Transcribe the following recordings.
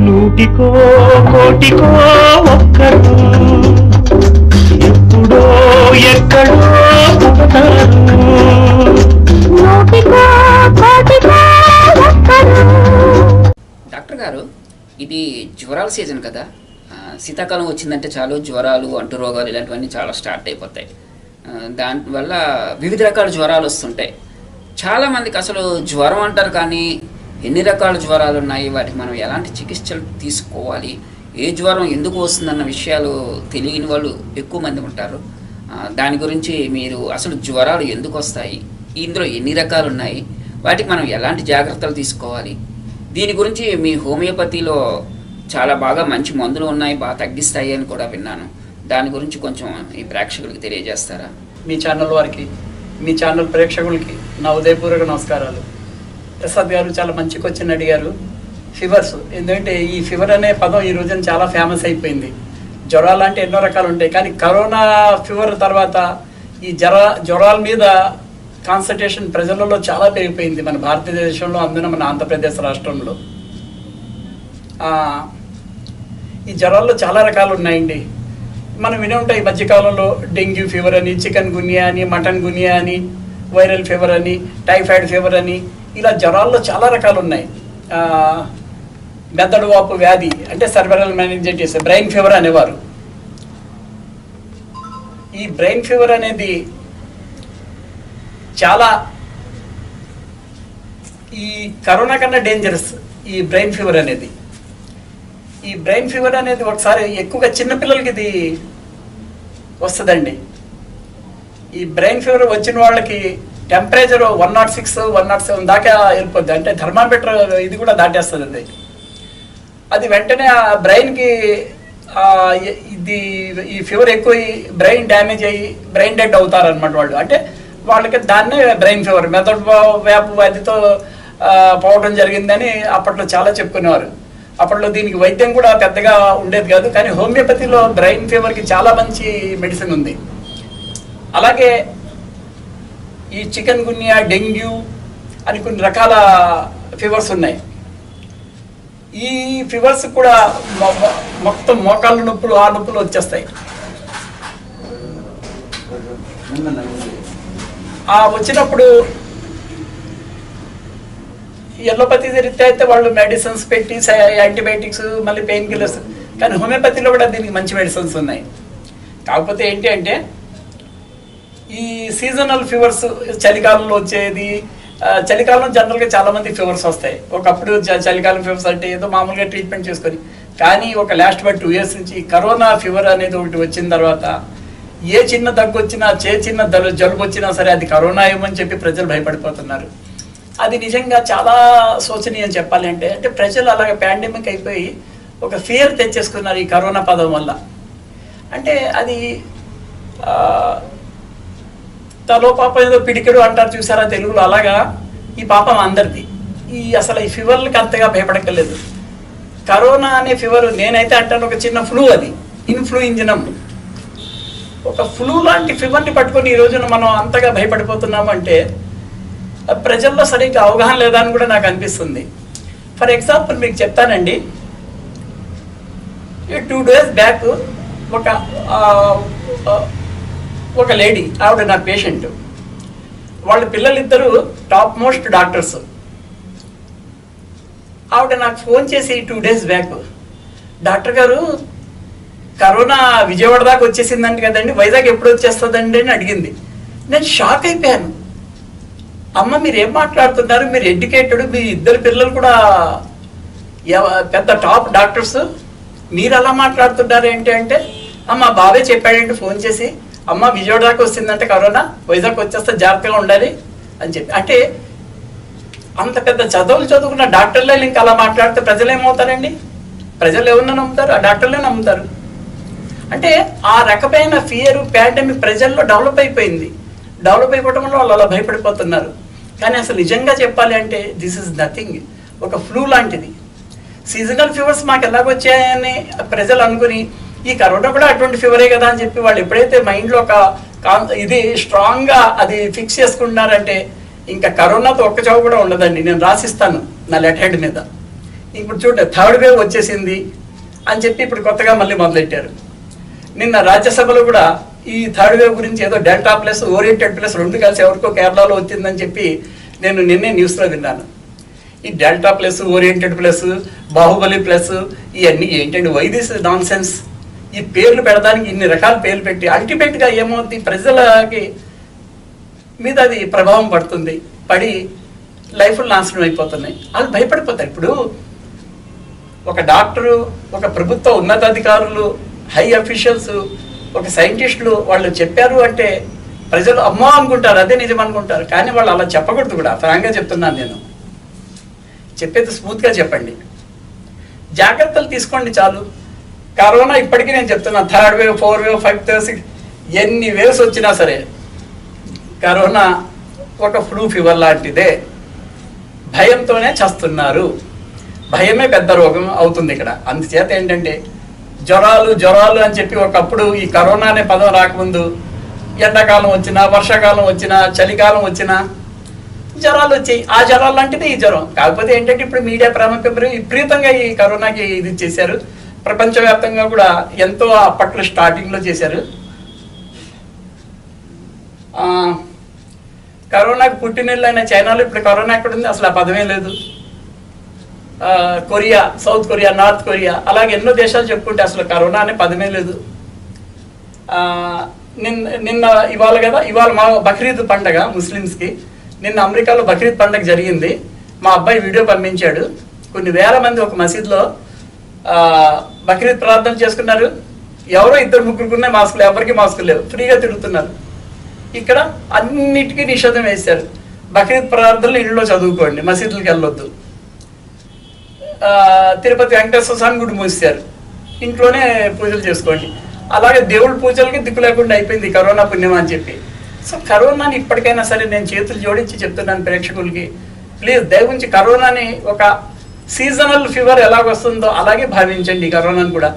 నూటికో కోటికో ఒక్కరు ఎప్పుడో ఎక్కడో డాక్టర్ గారు, ఇది జ్వరాల సీజన్ కదా. శీతాకాలం వచ్చిందంటే చాలు జ్వరాలు, అంటు రోగాలు ఇలాంటివన్నీ చాలా స్టార్ట్ అయిపోతాయి. దానివల్ల వివిధ రకాల జ్వరాలు వస్తుంటాయి. చాలామందికి అసలు జ్వరం అంటారు, కానీ ఎన్ని రకాల జ్వరాలు ఉన్నాయి, వాటికి మనం ఎలాంటి చికిత్సలు తీసుకోవాలి, ఏ జ్వరం ఎందుకు వస్తుందన్న విషయాలు తెలియని వాళ్ళు ఎక్కువ మంది ఉంటారు. దాని గురించి మీరు అసలు జ్వరాలు ఎందుకు వస్తాయి, ఇందులో ఎన్ని రకాలు ఉన్నాయి, వాటికి మనం ఎలాంటి జాగ్రత్తలు తీసుకోవాలి, దీని గురించి మీ హోమియోపతిలో చాలా బాగా మంచి మందులు ఉన్నాయి, బాగా తగ్గిస్తాయి అని కూడా విన్నాను. దాని గురించి కొంచెం ఈ ప్రేక్షకులకి తెలియజేస్తారా? మీ ఛానల్ వారికి, మీ ఛానల్ ప్రేక్షకులకి నా ఉదయపూర్వక నమస్కారాలు. ప్రసాద్ గారు చాలా మంచి క్వశ్చన్ అడిగారు. ఫీవర్స్, ఎందుకంటే ఈ ఫీవర్ అనే పదం ఈ రోజున చాలా ఫేమస్ అయిపోయింది. జ్వరాలు అంటే ఎన్నో రకాలు ఉంటాయి, కానీ కరోనా ఫీవర్ తర్వాత ఈ జ్వరాల మీద కాన్సన్ట్రేషన్ ప్రజలలో చాలా పెరిగిపోయింది మన భారతదేశంలో, అందున మన ఆంధ్రప్రదేశ్ రాష్ట్రంలో. ఈ జ్వరాల్లో చాలా రకాలు ఉన్నాయండి. మనం వినే ఉంటాయి ఈ మధ్యకాలంలో డెంగ్యూ ఫీవర్ అని, చికెన్ గున్యా అని, మటన్ గున్యా అని, వైరల్ ఫీవర్ అని, టైఫాయిడ్ ఫీవర్ అని, ఇలా జ్వరాల్లో చాలా రకాలు ఉన్నాయి. మెదడు వాపు వ్యాధి అంటే సెర్బరల్ మెనింజైటిస్, బ్రెయిన్ ఫీవర్ అనేవారు. ఈ బ్రెయిన్ ఫీవర్ అనేది చాలా ఈ కరోనా కన్నా డేంజరస్. ఈ బ్రెయిన్ ఫీవర్ అనేది ఒకసారి ఎక్కువగా చిన్నపిల్లలకి ఇది వస్తుందండి. ఈ బ్రెయిన్ ఫీవర్ వచ్చిన వాళ్ళకి టెంపరేచర్ 106, 107 దాకా వెళ్ళిపోద్ది. అంటే థర్మామీటర్ ఇది కూడా దాటేస్తుంది. అది వెంటనే ఆ బ్రెయిన్కి ఈ ఫీవర్ ఎక్కువ బ్రెయిన్ డ్యామేజ్ అయ్యి బ్రెయిన్ డెడ్ అవుతారనమాట వాళ్ళు. అంటే వాళ్ళకి దాన్నే బ్రెయిన్ ఫీవర్, మెదడు వ్యాపు వ్యాధితో పోవడం జరిగిందని అప్పట్లో చాలా చెప్పుకునేవారు. అప్పట్లో దీనికి వైద్యం కూడా పెద్దగా ఉండేది కాదు, కానీ హోమియోపతిలో బ్రెయిన్ ఫీవర్కి చాలా మంచి మెడిసిన్ ఉంది. అలాగే ఈ చికెన్ గున్యా, డెంగ్యూ అని కొన్ని రకాల ఫీవర్స్ ఉన్నాయి. ఈ ఫీవర్స్ కూడా మొత్తం మోకాళ్ళ నొప్పులు, ఆ నొప్పులు వచ్చేస్తాయి. వచ్చినప్పుడు ఎల్లోపతి రీత్యా అయితే వాళ్ళు మెడిసిన్స్ పెట్టి యాంటీబయాటిక్స్, మళ్ళీ పెయిన్ కిల్లర్స్, కానీ హోమియోపతిలో కూడా దీనికి మంచి మెడిసిన్స్ ఉన్నాయి. కాకపోతే ఏంటి అంటే ఈ సీజనల్ ఫీవర్స్, చలికాలంలో వచ్చేది, చలికాలం జనరల్గా చాలా మంది ఫీవర్స్ వస్తాయి. ఒకప్పుడు చలికాలం ఫీవర్స్ అంటే ఏదో మామూలుగా ట్రీట్మెంట్ చేసుకొని, కానీ ఒక లాస్ట్ 2 years నుంచి కరోనా ఫీవర్ అనేది ఒకటి వచ్చిన తర్వాత ఏ చిన్న దగ్గు వచ్చినా, చిన్న జలుబు వచ్చినా సరే అది కరోనా ఏమని చెప్పి ప్రజలు భయపడిపోతున్నారు. అది నిజంగా చాలా శోచనీయం చెప్పాలి. అంటే ప్రజలు అలాగే పాండమిక్ అయిపోయి ఒక ఫియర్ తెచ్చేసుకున్నారు ఈ కరోనా పదం వల్ల. అంటే అది తలో పాపం ఏదో పిడికెడు అంటారు చూసారా తెలుగులో, అలాగా ఈ పాపం అందరిది. అసలు ఈ ఫీవర్లకి అంతగా భయపడక్కర్లేదు. కరోనా అనే ఫీవర్ నేనైతే అంటాను ఒక చిన్న ఫ్లూ, అది ఇన్ఫ్లూయెంజనం. ఒక ఫ్లూ లాంటి ఫీవర్ని పట్టుకొని ఈ రోజున మనం అంతగా భయపడిపోతున్నాము అంటే ప్రజల్లో సరిగ్గా అవగాహన లేదా అని కూడా నాకు అనిపిస్తుంది. ఫర్ ఎగ్జాంపుల్ మీకు చెప్తానండి. 2 days బ్యాక్ ఒక లేడీ, ఆవిడ నా పేషెంట్, వాళ్ళ పిల్లలిద్దరూ టాప్ మోస్ట్ డాక్టర్స్. ఆవిడ నాకు ఫోన్ చేసి 2 days బ్యాక్, డాక్టర్ గారు కరోనా విజయవాడ దాకా వచ్చేసిందండి కదండి, వైజాగ్ ఎప్పుడు వచ్చేస్తుందండి అని అడిగింది. నేను షాక్ అయిపోయాను. అమ్మ మీరు ఏం మాట్లాడుతున్నారు, మీరు ఎడ్యుకేటెడ్, మీ 2 పిల్లలు కూడా పెద్ద టాప్ డాక్టర్స్, మీరు అలా మాట్లాడుతున్నారు ఏంటి అంటే, అమ్మ బాబే చెప్పాడంటే ఫోన్ చేసి, అమ్మ విజయవాడ దాకా వస్తుందంటే కరోనా, వైజాగ్ వచ్చేస్తే జాగ్రత్తగా ఉండాలి అని చెప్పి. అంటే అంత పెద్ద చదువులు చదువుకున్న డాక్టర్లే ఇంకా అలా మాట్లాడితే ప్రజలు ఏమవుతారండి? ప్రజలు ఎవరన్నా నమ్ముతారు? ఆ డాక్టర్లే నమ్ముతారు. అంటే ఆ రకమైన ఫియర్ పాండమిక్ ప్రజల్లో డెవలప్ అయిపోయింది. డెవలప్ అయిపోవడం వల్ల వాళ్ళు అలా భయపడిపోతున్నారు. కానీ అసలు నిజంగా చెప్పాలి అంటే దిస్ ఇస్ నథింగ్, ఒక ఫ్లూ లాంటిది. సీజనల్ ఫీవర్స్ మాకు ఎలాగొచ్చాయని ప్రజలు అనుకుని ఈ కరోనా కూడా అటువంటి ఫీవరే కదా అని చెప్పి వాళ్ళు ఎప్పుడైతే మైండ్లో ఒక ఇది స్ట్రాంగ్గా అది ఫిక్స్ చేసుకుంటున్నారంటే ఇంకా కరోనాతో ఒక్క చావు కూడా ఉండదండి. నేను రాసిస్తాను నా లెఫ్ట్ హ్యాండ్ మీద. ఇప్పుడు చూడండి, థర్డ్ వేవ్ వచ్చేసింది అని చెప్పి ఇప్పుడు కొత్తగా మళ్ళీ మొదలెట్టారు. నిన్న రాజ్యసభలో కూడా ఈ థర్డ్ వేవ్ గురించి ఏదో డెల్టా ప్లస్ ఓరియంటెడ్ ప్లస్ రెండు కలిసి ఎవరికో కేరళలో వచ్చిందని చెప్పి నేను నిన్నే న్యూస్లో విన్నాను. ఈ delta plus oriented plus Baahubali plus ఇవన్నీ ఏంటండి? Why this nonsense? ఈ పేర్లు పెడడానికి ఇన్ని రకాల పేర్లు పెట్టి అల్టిమేట్గా ఏమవుతుంది, ప్రజలకి మీద అది ప్రభావం పడుతుంది, పడి లైఫ్లు నాశనం అయిపోతున్నాయి. వాళ్ళు భయపడిపోతారు. ఇప్పుడు ఒక డాక్టరు, ఒక ప్రభుత్వ ఉన్నతాధికారులు, హై అఫీషియల్స్, ఒక సైంటిస్టులు వాళ్ళు చెప్పారు అంటే ప్రజలు అమ్మో అనుకుంటారు, అదే నిజం అనుకుంటారు. కానీ వాళ్ళు అలా చెప్పకూడదు కూడా. ఫ్రాంక్గా చెప్తున్నాను, నేను చెప్పేది స్మూత్గా చెప్పండి, జాగ్రత్తలు తీసుకోండి చాలు. కరోనా ఇప్పటికీ నేను చెప్తున్నాను, థర్డ్ వేవ్, 4 వేవ్, 5 వేవ్, 6 ఎన్ని వేవ్స్ వచ్చినా సరే కరోనా ఒక ఫ్లూ ఫీవర్ లాంటిదే. భయంతోనే చస్తున్నారు. భయమే పెద్ద రోగం అవుతుంది ఇక్కడ. అందుచేత ఏంటంటే జ్వరాలు అని చెప్పి ఒకప్పుడు ఈ కరోనా అనే పదం రాకముందు ఎండాకాలం వచ్చినా, వర్షాకాలం వచ్చినా, చలికాలం వచ్చినా జ్వరాలు వచ్చాయి. ఆ జ్వరాలు లాంటిది ఈ జ్వరం. కాకపోతే ఏంటంటే ఇప్పుడు మీడియా ప్రాముఖ్యం విపరీతంగా ఈ కరోనాకి ఇది చేశారు. ప్రపంచవ్యాప్తంగా కూడా ఎంతో అప్పట్లో స్టార్టింగ్లో చేశారు. కరోనాకు పుట్టినీళ్ళైన చైనాలో ఇప్పుడు కరోనా ఎక్కడుంది? అసలు ఆ పదమే లేదు. Korea, south Korea, north Korea, అలాగే ఎన్నో దేశాలు చెప్పుకుంటే అసలు కరోనా అనే పదమే లేదు. నిన్న ఇవాళ కదా, ఇవాళ మా బక్రీద్ పండగ ముస్లిమ్స్కి. నిన్న అమెరికాలో బక్రీద్ పండగ జరిగింది. మా అబ్బాయి వీడియో పంపించాడు. కొన్ని వేల మంది ఒక మసీద్లో బక్రీద్ ప్రార్థన చేసుకున్నారు. ఎవరో 2-3 మాస్కులు, ఎవరికి మాస్కులు లేవు, ఫ్రీగా తిరుగుతున్నారు. ఇక్కడ అన్నిటికీ నిషేధం వేశారు. బక్రీద్ ప్రార్థనలు ఇంట్లో చదువుకోండి, మసీదులకు వెళ్ళొద్దు. తిరుపతి వెంకటేశ్వర స్వామి గుడి మూసారు, ఇంట్లోనే పూజలు చేసుకోండి. అలాగే దేవుడి పూజలకి దిక్కు లేకుండా అయిపోయింది కరోనా పుణ్యం అని చెప్పి. సో కరోనాని ఇప్పటికైనా సరే నేను చేతులు జోడించి చెప్తున్నాను ప్రేక్షకులకి, ప్లీజ్ దయవుంచి కరోనాని ఒక సీజనల్ ఫీవర్ ఎలాగొస్తుందో అలాగే భావించండి కరోనాని కూడా.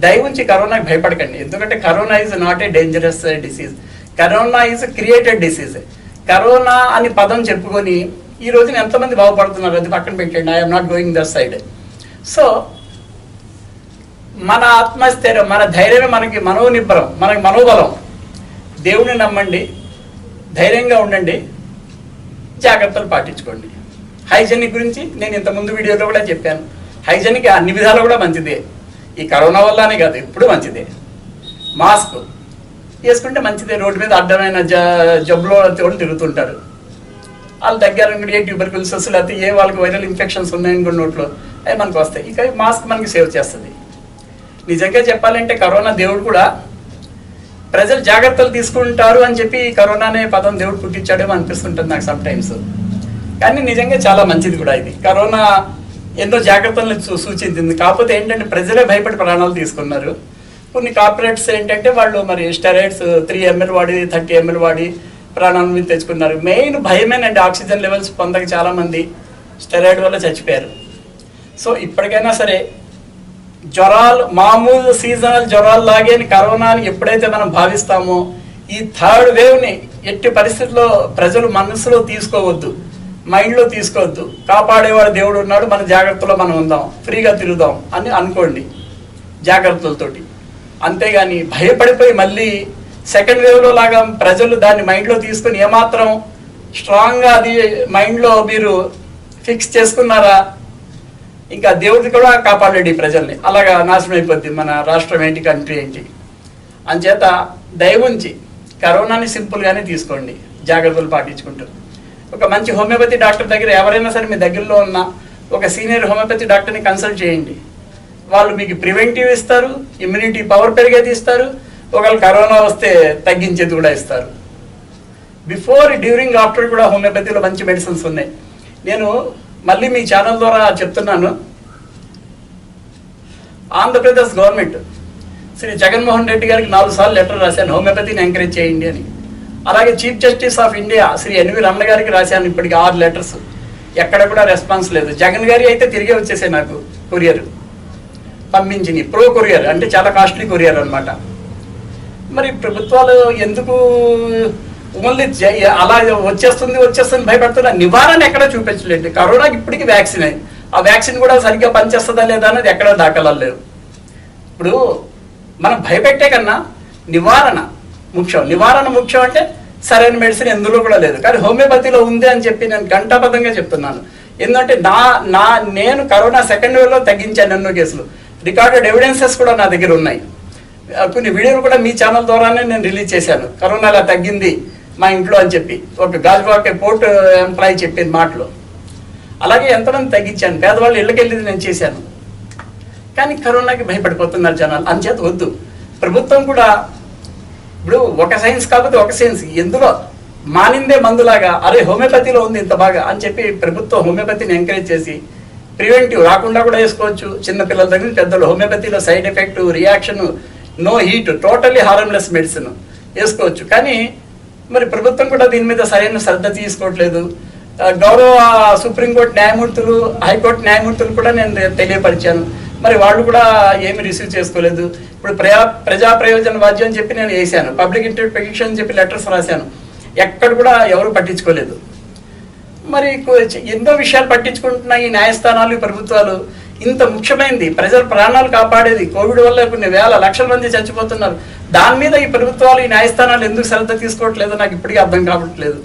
దయవుంచి కరోనాకి భయపడకండి. ఎందుకంటే corona is not a dangerous disease. Corona is created disease. Corona అని పదం చెప్పుకొని ఈ రోజున ఎంతమంది బాగుపడుతున్నారు అది పక్కన పెట్టండి. I'm not going that side. So మన ఆత్మస్థైర్యం, మన ధైర్యమే మనకి మనోనిబ్బరం, మనకి మనోబలం. దేవుడిని నమ్మండి, ధైర్యంగా ఉండండి, జాగ్రత్తలు పాటించుకోండి. హైజెనిక్ గురించి నేను ఇంతకుముందు వీడియోలో కూడా చెప్పాను. హైజెనిక్ అన్ని విధాలు కూడా మంచిదే. ఈ కరోనా వల్లనే కాదు, ఎప్పుడు మంచిదే. మాస్క్ వేసుకుంటే మంచిదే. రోడ్డు మీద అడ్డమైన జబ్బులో వాళ్ళు తిరుగుతుంటారు. వాళ్ళు దగ్గర ఏ ట్యూబర్కులోసిస్ లేకపోతే ఏ వాళ్ళకి వైరల్ ఇన్ఫెక్షన్స్ ఉన్నాయనుకున్న నోట్లో అవి మనకు వస్తాయి. ఇక మాస్క్ మనకి సేవ్ చేస్తుంది. నిజంగా చెప్పాలంటే కరోనా దేవుడు కూడా ప్రజలు జాగ్రత్తలు తీసుకుంటారు అని చెప్పి కరోనా అనే పదం దేవుడు పుట్టించాడేమో అనిపిస్తుంటుంది నాకు సమ్ టైమ్స్. కానీ నిజంగా చాలా మంచిది కూడా ఇది. కరోనా ఎన్నో జాగ్రత్తలను సూచించింది. కాకపోతే ఏంటంటే ప్రజలే భయపడి ప్రాణాలు తీసుకున్నారు. కొన్ని కార్పొరేట్స్ ఏంటంటే వాళ్ళు మరి స్టెరాయిడ్స్ 3 ml వాడి 30 ml వాడి ప్రాణాల మీద తెచ్చుకున్నారు. మెయిన్ భయమేనండి. ఆక్సిజన్ లెవెల్స్ పొందక చాలామంది స్టెరాయిడ్ వల్ల చచ్చిపోయారు. సో ఇప్పటికైనా సరే జ్వరాలు మామూలు సీజనల్ జ్వరాలు లాగే కరోనాని ఎప్పుడైతే మనం భావిస్తామో ఈ థర్డ్ వేవ్ని ఎట్టి పరిస్థితుల్లో ప్రజలు మనసులో తీసుకోవద్దు, మైండ్లో తీసుకోవద్దు. కాపాడేవాడు దేవుడు ఉన్నాడు, మన జాగ్రత్తలో మనం ఉందాం, ఫ్రీగా తిరుగుదాం అని అనుకోండి జాగ్రత్తలతోటి. అంతేగాని భయపడిపోయి మళ్ళీ సెకండ్ వేవ్లో లాగా ప్రజలు దాన్ని మైండ్లో తీసుకుని ఏమాత్రం స్ట్రాంగ్గా అది మైండ్లో మీరు ఫిక్స్ చేసుకున్నారా ఇంకా దేవుడిని కూడా కాపాడండి ప్రజల్ని. అలాగా నాశనం అయిపోద్ది మన రాష్ట్రం ఏంటి, కంట్రీ ఏంటి. అంచేత దయవుంచి కరోనాని సింపుల్గానే తీసుకోండి జాగ్రత్తలు పాటించుకుంటూ. ఒక మంచి హోమియోపతి డాక్టర్ దగ్గర ఎవరైనా సరే మీ దగ్గరలో ఉన్న ఒక సీనియర్ హోమియోపతి డాక్టర్ని కన్సల్ట్ చేయండి. వాళ్ళు మీకు ప్రివెంటివ్ ఇస్తారు, ఇమ్యూనిటీ పవర్ పెరిగేది ఇస్తారు, ఒకవేళ కరోనా వస్తే తగ్గించేది కూడా ఇస్తారు. బిఫోర్, డ్యూరింగ్, ఆఫ్టర్ కూడా హోమియోపతిలో మంచి మెడిసిన్స్ ఉన్నాయి. నేను మళ్ళీ మీ ఛానల్ ద్వారా చెప్తున్నాను, ఆంధ్రప్రదేశ్ గవర్నమెంట్ శ్రీ జగన్మోహన్ రెడ్డి గారికి 4 సార్లు లెటర్ రాశాను హోమియోపతిని ఎంకరేజ్ చేయండి అని. అలాగే chief justice of India Shri NV Ramana గారికి రాశాను ఇప్పటికి 6 లెటర్స్. ఎక్కడ కూడా రెస్పాన్స్ లేదు. జగన్ గారి అయితే తిరిగే వచ్చేసాయి నాకు కొరియర్ పంపించింది. ప్రో కొరియర్ అంటే చాలా కాస్ట్లీ కొరియర్ అనమాట. మరి ప్రభుత్వాలు ఎందుకు ఓన్లీ అలా వచ్చేస్తుంది భయపడుతున్నా, నివారణ ఎక్కడ చూపించలేదు. కరోనాకి ఇప్పటికీ వ్యాక్సిన్ అయింది, ఆ వ్యాక్సిన్ కూడా సరిగ్గా పనిచేస్తుందా లేదా అనేది ఎక్కడ దాఖలాలు లేవు. ఇప్పుడు మనం భయపెట్టే కన్నా నివారణ ముఖ్యం. నివారణ ముఖ్యం అంటే సరైన మెడిసిన్ ఎందులో కూడా లేదు, కానీ హోమియోపతిలో ఉంది అని చెప్పి నేను ఘంటాబద్ధంగా చెప్తున్నాను. ఎందుకంటే నేను కరోనా సెకండ్ వేవ్లో తగ్గించాను ఎన్నో కేసులు, రికార్డెడ్ ఎవిడెన్సెస్ కూడా నా దగ్గర ఉన్నాయి. కొన్ని వీడియోలు కూడా మీ ఛానల్ ద్వారానే నేను రిలీజ్ చేశాను, కరోనా అలా తగ్గింది మా ఇంట్లో అని చెప్పి ఒక గాజువాక పోర్ట్ ఎంప్లాయీ చెప్పిన మాటలు. అలాగే ఎంతమంది తగ్గించాను, పేదవాళ్ళు ఇళ్ళకి వెళ్ళి నేను చేశాను. కానీ కరోనాకి భయపడిపోతున్నారు జనాలు, అంచేత వద్దు. ప్రభుత్వం కూడా ఇప్పుడు ఒక సైన్స్ కాకపోతే ఒక సైన్స్, ఎందులో మానిందే మందులాగా అరే హోమియోపతిలో ఉంది ఇంత బాగా అని చెప్పి ప్రభుత్వం హోమియోపతిని ఎంకరేజ్ చేసి ప్రివెంటివ్ రాకుండా కూడా వేసుకోవచ్చు. చిన్న పిల్లల దగ్గర పెద్దలు హోమియోపతిలో side effect, reaction, no heat, totally harmless medicine వేసుకోవచ్చు. కానీ మరి ప్రభుత్వం కూడా దీని మీద సరైన శ్రద్ధ తీసుకోవట్లేదు. గౌరవ సుప్రీంకోర్టు న్యాయమూర్తులు, హైకోర్టు న్యాయమూర్తులు కూడా నేను తెలియపరిచాను, మరి వాళ్ళు కూడా ఏమి రిసీవ్ చేసుకోలేదు. ఇప్పుడు ప్రజా ప్రయోజన వాద్యం అని చెప్పి నేను వేసాను, పబ్లిక్ ఇంట్రెస్ట్ పెటిషన్ అని చెప్పి లెటర్స్ రాశాను, ఎక్కడ కూడా ఎవరు పట్టించుకోలేదు. మరి ఎన్నో విషయాలు పట్టించుకుంటున్న ఈ న్యాయస్థానాలు, ప్రభుత్వాలు ఇంత ముఖ్యమైనది ప్రజల ప్రాణాలు కాపాడేది, కోవిడ్ వల్ల కొన్ని వేల లక్షల మంది చచ్చిపోతున్నారు, దాని మీద ఈ ప్రభుత్వాలు ఈ న్యాయస్థానాలు ఎందుకు శ్రద్ధ తీసుకోవట్లేదో నాకు ఇప్పటికీ అర్థం కావట్లేదు.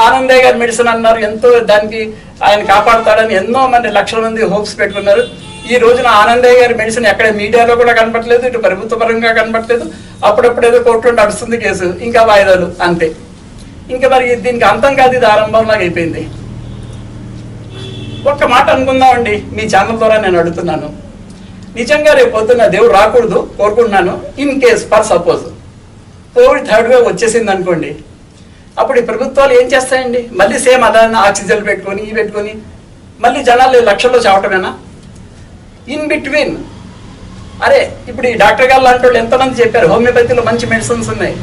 ఆనందయ్య గారి మెడిసిన్ అన్నారు, ఎంతో దానికి ఆయన కాపాడుతాడని ఎన్నో మంది లక్షల మంది హోప్స్ పెట్టుకున్నారు. ఈ రోజున ఆనందయ్య గారి మెడిసిన్ ఎక్కడ మీడియాలో కూడా కనపట్లేదు, ఇటు ప్రభుత్వ పరంగా కనపట్లేదు. అప్పుడప్పుడు ఏదో కోర్టులో నడుస్తుంది కేసు, ఇంకా వాయిదాలు అంతే. ఇంకా మరి దీనికి అంతం కాదు, ఇది ఆరంభంలాగా అయిపోయింది. ఒక్క మాట అనుకుందామండి, మీ ఛానల్ ద్వారా నేను అడుగుతున్నాను, నిజంగా రేపు పొద్దున్న దేవుడు రాకూడదు కోరుకుంటున్నాను, in case for suppose Covid third wave వచ్చేసింది అనుకోండి, అప్పుడు ఈ ప్రభుత్వాలు ఏం చేస్తాయండి? మళ్ళీ సేమ్ అదాన్ని ఆక్సిజన్ పెట్టుకొని మళ్ళీ జనాలు లక్షల్లో చావటమేనా? ఇన్ బిట్వీన్ అరే ఇప్పుడు ఈ డాక్టర్ గారు లాంటి వాళ్ళు ఎంతమంది చెప్పారు హోమియోపతిలో మంచి మెడిసిన్స్ ఉన్నాయి.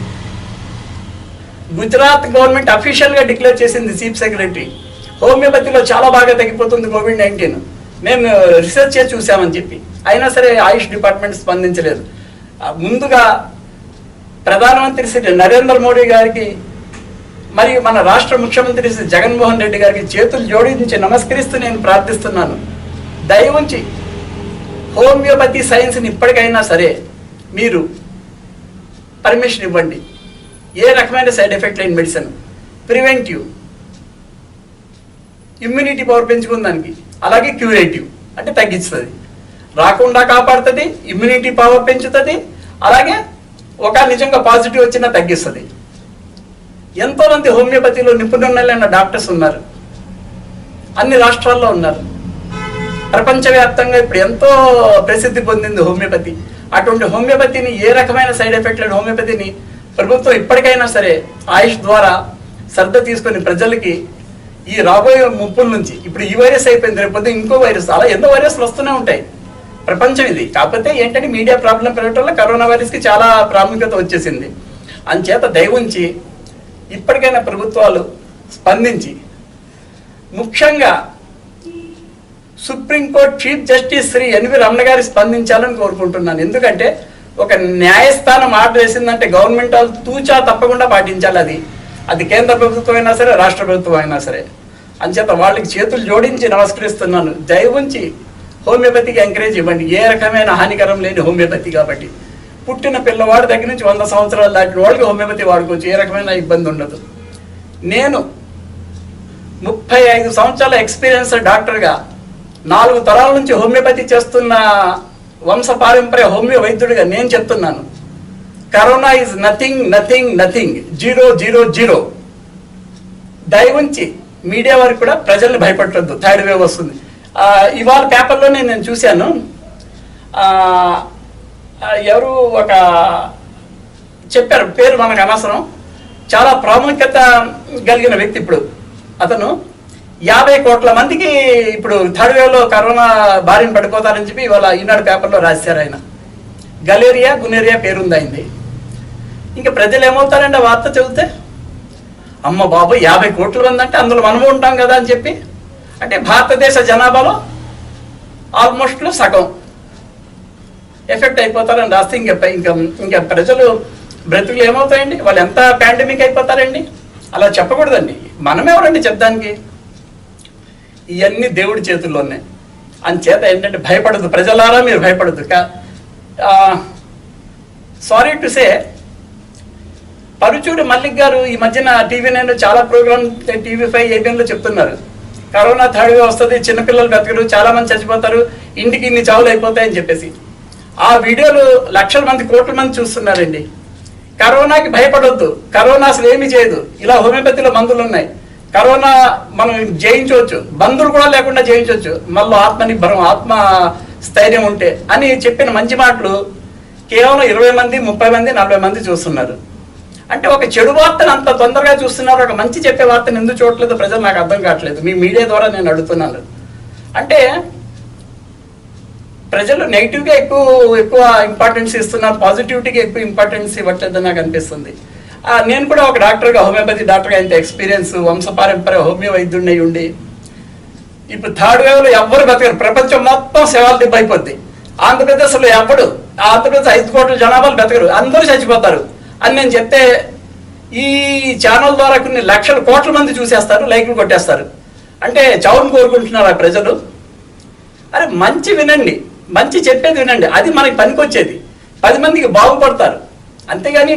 గుజరాత్ గవర్నమెంట్ అఫీషియల్గా డిక్లేర్ చేసింది, చీఫ్ సెక్రటరీ, హోమియోపతిలో చాలా బాగా తగ్గిపోతుంది కోవిడ్-19, మేము రీసెర్చ్ చేసి చూసామని చెప్పి. అయినా సరే ఆయుష్ డిపార్ట్మెంట్ స్పందించలేదు. ముందుగా ప్రధానమంత్రి శ్రీ నరేంద్ర మోడీ గారికి మరియు మన రాష్ట్ర ముఖ్యమంత్రి శ్రీ జగన్మోహన్ రెడ్డి గారికి చేతులు జోడించి నమస్కరిస్తూ నేను ప్రార్థిస్తున్నాను, దయవుంచి హోమియోపతి సైన్స్ని ఇప్పటికైనా సరే మీరు పర్మిషన్ ఇవ్వండి. ఏ రకమైన సైడ్ ఎఫెక్ట్ లేని మెడిసిన్, ప్రివెంటివ్, ఇమ్యూనిటీ పవర్ పెంచుకుందానికి, అలాగే క్యూరేటివ్ అంటే తగ్గిస్తుంది, రాకుండా కాపాడుతుంది, ఇమ్యూనిటీ పవర్ పెంచుతుంది, అలాగే ఒక నిజంగా పాజిటివ్ వచ్చినా తగ్గిస్తుంది. ఎంతోమంది హోమియోపతిలో నిపుణులైన డాక్టర్స్ ఉన్నారు, అన్ని రాష్ట్రాల్లో ఉన్నారు, ప్రపంచవ్యాప్తంగా ఇప్పుడు ఎంతో ప్రసిద్ధి పొందింది హోమియోపతి. అటువంటి హోమియోపతిని, ఏ రకమైన సైడ్ ఎఫెక్ట్ లేని హోమియోపతిని ప్రభుత్వం ఇప్పటికైనా సరే ఆయుష్ ద్వారా శ్రద్ధ తీసుకొని ప్రజలకి ఈ రాబోయే ముప్పుల నుంచి, ఇప్పుడు ఈ వైరస్ అయిపోయింది, రేపు ఇంకో వైరస్, అలా ఎన్నో వైరస్లు వస్తూనే ఉంటాయి, ప్రపంచం ఇది. కాకపోతే ఏంటంటే మీడియా ప్రాబ్లం పెరగటం వల్ల కరోనా వైరస్కి చాలా ప్రాముఖ్యత వచ్చేసింది. అంచేత దయవుంచి ఇప్పటికైనా ప్రభుత్వాలు స్పందించి, ముఖ్యంగా supreme court chief justice Shri NV Ramana గారి స్పందించాలని కోరుకుంటున్నాను. ఎందుకంటే ఒక న్యాయస్థానం ఆర్డర్ వేసిందంటే గవర్నమెంట్ వాళ్ళు తూచా తప్పకుండా పాటించాలి. అది కేంద్ర ప్రభుత్వం అయినా సరే, రాష్ట్ర ప్రభుత్వం అయినా సరే. అంచేత వాళ్ళకి చేతులు జోడించి నమస్కరిస్తున్నాను. దయవుంచి హోమియోపతికి ఎంకరేజ్ ఇవ్వండి. ఏ రకమైన హానికరం లేని హోమియోపతి కాబట్టి పుట్టిన పిల్లవాడి దగ్గర నుంచి 100 సంవత్సరాలు దాటిన వాళ్ళకి హోమియోపతి వాడుకోవచ్చు, ఏ రకమైన ఇబ్బంది ఉండదు. నేను 35 సంవత్సరాల ఎక్స్పీరియన్స్ డాక్టర్గా 4 తరాల నుంచి హోమియోపతి చేస్తున్న వంశపారంపర్య హోమియో వైద్యుడిగా నేను చెప్తున్నాను, corona is nothing nothing nothing, 000. దయవుంచి మీడియా వారికి కూడా ప్రజల్ని భయపడద్దు, థర్డ్ వేవ్ వస్తుంది. ఇవాళ పేపర్లోనే నేను చూశాను, ఎవరు ఒక చెప్పారు, పేరు మనకు అనవసరం, చాలా ప్రాముఖ్యత కలిగిన వ్యక్తి. ఇప్పుడు అతను 50 కోట్ల మందికి ఇప్పుడు థర్డ్ వేవ్లో కరోనా బారిన పడిపోతారని చెప్పి ఇవాళ ఈనాడు పేపర్లో రాశారు. ఆయన గునేరియా పేరుంది అయింది. ఇంకా ప్రజలు ఏమవుతారండి ఆ వార్త చదివితే, అమ్మ బాబు 50 కోట్ల మంది అంటే అందులో మనము ఉంటాం కదా అని చెప్పి, అంటే భారతదేశ జనాభాలో ఆల్మోస్ట్ సగం ఎఫెక్ట్ అయిపోతారని రాస్తే ఇంకా ప్రజలు బ్రతుకులు ఏమవుతాయండి? వాళ్ళు ఎంత పాండమిక్ అయిపోతారండి? అలా చెప్పకూడదండి. మనం ఎవరండి చెప్పడానికి? ఇవన్నీ దేవుడి చేతుల్లో ఉన్నాయి. అంచేత ఏంటంటే భయపడద్దు, ప్రజలారా మీరు భయపడద్దు. Sorry to say, Paruchuri Mallik గారు ఈ మధ్యన TV9 చాలా ప్రోగ్రామ్, TV5, ABNలో చెప్తున్నారు కరోనా థర్డ్ వేవ్ వస్తుంది, చిన్నపిల్లలు బతకరు, చాలా మంది చచ్చిపోతారు, ఇంటికి ఇన్ని చావులు అయిపోతాయని చెప్పేసి. ఆ వీడియోలు లక్షల మంది, కోట్ల మంది చూస్తున్నారండి. కరోనాకి భయపడొద్దు, కరోనా అసలు ఏమీ చేయదు. ఇలా హోమియోపతిలో మందులు ఉన్నాయి, కరోనా మనం జయించవచ్చు, బంధువులు కూడా లేకుండా జయించవచ్చు, మళ్ళీ ఆత్మనిర్భరం, ఆత్మ స్థైర్యం ఉంటే అని చెప్పిన మంచి మాటలు కేవలం 20 మంది, 30 మంది, 40 మంది చూస్తున్నారు. అంటే ఒక చెడు వార్తను అంత తొందరగా చూస్తున్నారు, ఒక మంచి చెప్పే వార్తను ఎందుకు చూడట్లేదు ప్రజలు నాకు అర్థం కావట్లేదు. మీ మీడియా ద్వారా నేను అడుగుతున్నాను. అంటే ప్రజలు నెగిటివ్గా ఎక్కువ ఇంపార్టెన్స్ ఇస్తున్నారు, పాజిటివిటీకి ఎక్కువ ఇంపార్టెన్స్ ఇవ్వట్లేదని నాకు అనిపిస్తుంది. నేను కూడా ఒక డాక్టర్గా, హోమియోపతి డాక్టర్గా ఇంత ఎక్స్పీరియన్స్, వంశపారంపర్య హోమియో వైద్యుడిని ఉండి ఇప్పుడు థర్డ్ వేవ్లో ఎవ్వరు బతకరు, ప్రపంచం మొత్తం శవాలు దిబ్బ అయిపోద్ది. ఆంధ్రప్రదేశ్లో ఎవడు, ఆంధ్రప్రదేశ్ 5 కోట్ల జనాభాలు బతకరు, అందరూ చచ్చిపోతారు అని నేను చెప్తే ఈ ఛానల్ ద్వారా కొన్ని లక్షల కోట్ల మంది చూసేస్తారు, లైక్లు కొట్టేస్తారు. అంటే చావును కోరుకుంటున్నారు ఆ ప్రజలు. అరే మంచి వినండి, మంచి చెప్పేది వినండి, అది మనకి పనికొచ్చేది, 10 మందికి బాగుపడతారు. అంతేగాని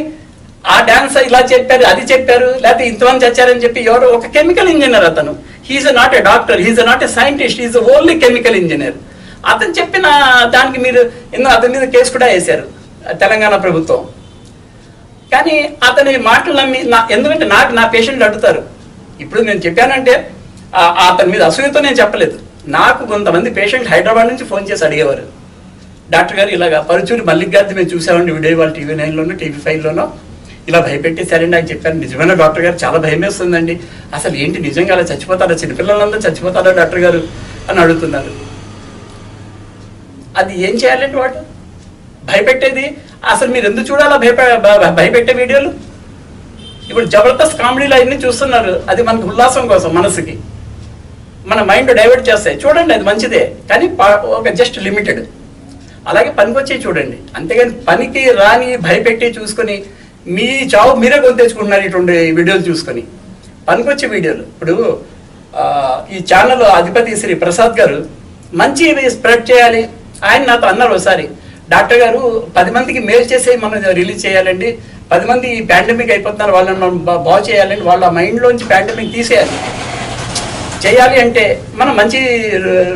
ఆ డాన్స్ ఇలా చెప్పారు, అది చెప్పారు, లేకపోతే ఇంతమంది చచ్చారని చెప్పి ఎవరు, ఒక కెమికల్ ఇంజనీర్ అతను, he's not a doctor, he's not a scientist, he's only chemical engineer. అతను చెప్పిన దానికి మీరు అతని మీద కేసు కూడా వేశారు తెలంగాణ ప్రభుత్వం. కానీ అతని మాటలు నమ్మి ఎందుకంటే నా పేషెంట్లు అడుగుతారు. ఇప్పుడు నేను చెప్పానంటే అతని మీద అసూయతో నేను చెప్పలేదు. నాకు కొంతమంది పేషెంట్ హైదరాబాద్ నుంచి ఫోన్ చేసి అడిగేవారు, డాక్టర్ గారు ఇలాగా పరుచూరి మల్లిక్ గారిది మేము చూసామండి వీడియో, వాళ్ళు TV9లోనో TV5లోనో ఇలా భయపెట్టేశారండి అని చెప్పారు. నిజమైన డాక్టర్ గారు, చాలా భయం వేస్తుందండి, అసలు ఏంటి నిజంగా అలా చచ్చిపోతారా, చిన్నపిల్లలందరూ చచ్చిపోతారా డాక్టర్ గారు అని అడుగుతున్నారు. అది ఏం చేయాలంటే వాడు భయపెట్టేది, అసలు మీరు ఎందుకు చూడాలా భయపెట్టే వీడియోలు? ఇప్పుడు జబర్దస్త్ కామెడీలు అవన్నీ చూస్తున్నారు, అది మనకు ఉల్లాసం కోసం, మనసుకి మన మైండ్ డైవర్ట్ చేస్తాయి. చూడండి, అది మంచిదే, కానీ ఒక జస్ట్ లిమిటెడ్. అలాగే పనికొచ్చే చూడండి, అంతేగాని పనికి రాని భయపెట్టి చూసుకొని మీ చావు మీరే కొని తెచ్చుకుంటున్నారు ఇటువంటి వీడియోలు చూసుకొని. పనికొచ్చే వీడియోలు ఇప్పుడు ఈ ఛానల్ అధిపతి శ్రీ ప్రసాద్ గారు మంచి స్ప్రెడ్ చేయాలి. ఆయన నాతో అన్నారు ఒకసారి, డాక్టర్ గారు 10 మందికి మేలు చేసే మనం రిలీజ్ చేయాలండి, 10 మంది పాండమిక్ అయిపోతున్నారు, వాళ్ళని మనం బాగు చేయాలండి, వాళ్ళ మైండ్లోంచి పాండమిక్ తీసేయాలి. చేయాలి అంటే మనం మంచి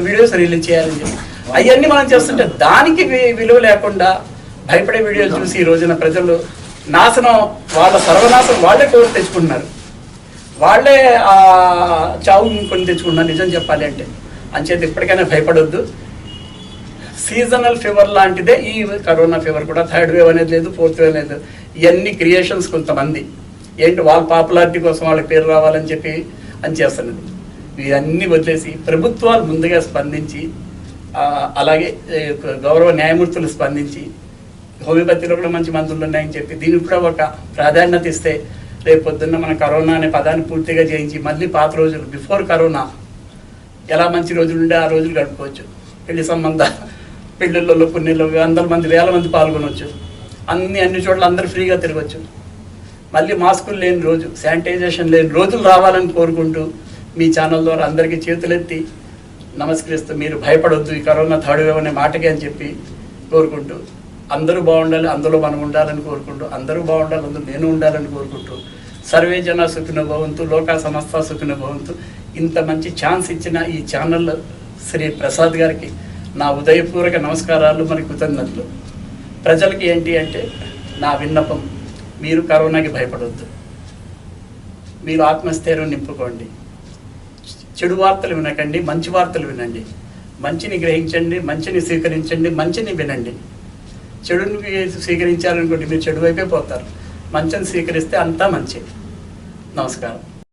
వీడియోస్ రిలీజ్ చేయాలని చెప్పి అవన్నీ మనం చేస్తుంటే దానికి విలువ లేకుండా భయపడే వీడియోలు చూసి ఈ రోజున ప్రజలు నాశనం, వాళ్ళ సర్వనాశనం వాళ్ళే కోరి తెచ్చుకుంటున్నారు, వాళ్ళే చావు కొని తెచ్చుకుంటున్నారు నిజం చెప్పాలి అంటే. అంచేత ఇప్పటికైనా భయపడొద్దు. సీజనల్ ఫీవర్ లాంటిదే ఈ కరోనా ఫీవర్ కూడా. థర్డ్ వేవ్ అనేది లేదు, ఫోర్త్ వేవ్ అనేది లేదు. ఇవన్నీ క్రియేషన్స్ కొంతమంది ఏంటి వాళ్ళ పాపులారిటీ కోసం వాళ్ళ పేరు రావాలని చెప్పి అని చేస్తున్నది. ఇవన్నీ వదిలేసి ప్రభుత్వాలు ముందుగా స్పందించి, అలాగే గౌరవ న్యాయమూర్తులు స్పందించి, హోమియోపతిలో కూడా మంచి మందులు ఉన్నాయని చెప్పి దీనికి కూడా ఒక ప్రాధాన్యత ఇస్తే రేపు పొద్దున్న మన కరోనా అనే పదాన్ని పూర్తిగా జయించి మళ్ళీ పాత రోజులు, బిఫోర్ కరోనా ఎలా మంచి రోజులు ఉండే ఆ రోజులు గడుపుకోవచ్చు. పెళ్లి సంబంధాలు, పెళ్ళిళ్ళలో, పుణ్యలో 100 మంది, 1000 మంది పాల్గొనవచ్చు. అన్ని చోట్ల అందరూ ఫ్రీగా తిరగచ్చు. మళ్ళీ మాస్కులు లేని రోజు, శానిటైజేషన్ లేని రోజులు రావాలని కోరుకుంటూ మీ ఛానల్ ద్వారా అందరికీ చేతులెత్తి నమస్కరిస్తూ, మీరు భయపడొద్దు ఈ కరోనా థర్డ్ వేవ్ అనే మాటకి అని చెప్పి కోరుకుంటూ, అందరూ బాగుండాలి, అందులో మనం ఉండాలని కోరుకుంటూ, అందరూ బాగుండాలి, అందులో నేను ఉండాలని కోరుకుంటూ, సర్వే జన సుఖినో భవంతు, లోకా సమస్త సుఖినో భవంతు. ఇంత మంచి ఛాన్స్ ఇచ్చిన ఈ ఛానల్ శ్రీ ప్రసాద్ గారికి నా ఉదయపూర్వక నమస్కారాలు, మరి కృతజ్ఞతలు. ప్రజలకి ఏంటి అంటే నా విన్నపం, మీరు కరోనాకి భయపడొద్దు, మీరు ఆత్మస్థైర్యం నింపుకోండి, చెడు వార్తలు వినకండి, మంచి వార్తలు వినండి, మంచిని గ్రహించండి, మంచిని స్వీకరించండి, మంచిని వినండి. చెడుని స్వీకరించారనుకోండి మీరు చెడు వైపే పోతారు, మంచిని స్వీకరిస్తే అంతా మంచి. నమస్కారం.